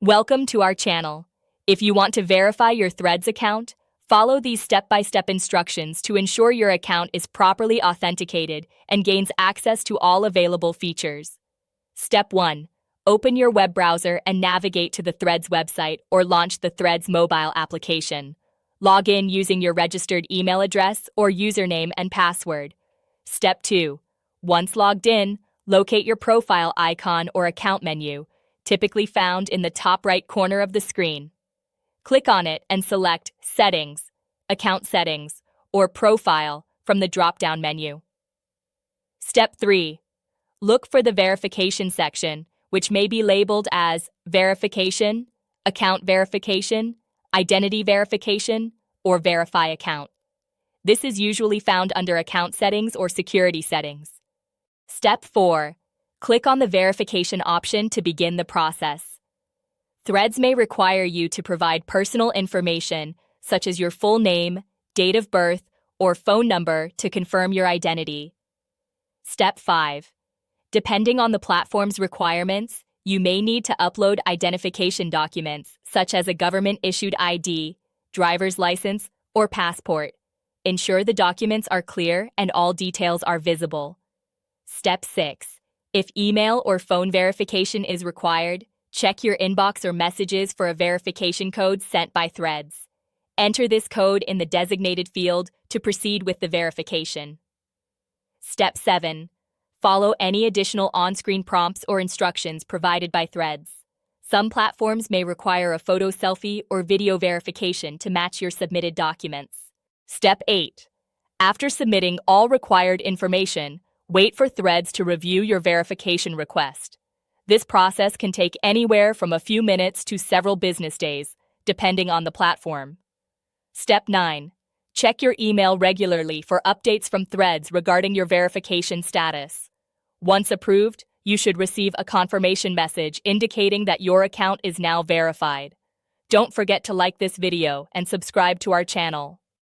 Welcome to our channel. If you want to verify your Threads account, follow these step-by-step instructions to ensure your account is properly authenticated and gains access to all available features. Step 1. Open your web browser and navigate to the Threads website or launch the Threads mobile application. Log in using your registered email address or username and password. Step 2. Once logged in, locate your profile icon or account menu, typically found in the top right corner of the screen. Click on it and select Settings, Account Settings, or Profile from the drop-down menu. Step 3. Look for the Verification section, which may be labeled as Verification, Account Verification, Identity Verification, or Verify Account. This is usually found under Account Settings or Security Settings. Step 4. Click on the verification option to begin the process. Threads may require you to provide personal information such as your full name, date of birth, or phone number to confirm your identity. Step 5. Depending on the platform's requirements, you may need to upload identification documents such as a government-issued ID, driver's license, or passport. Ensure the documents are clear and all details are visible. Step 6. If email or phone verification is required, check your inbox or messages for a verification code sent by Threads. Enter this code in the designated field to proceed with the verification. Step 7. Follow any additional on-screen prompts or instructions provided by Threads. Some platforms may require a photo selfie or video verification to match your submitted documents. Step 8. After submitting all required information, wait for Threads to review your verification request. This process can take anywhere from a few minutes to several business days, depending on the platform. Step 9. Check your email regularly for updates from Threads regarding your verification status. Once approved, you should receive a confirmation message indicating that your account is now verified. Don't forget to like this video and subscribe to our channel.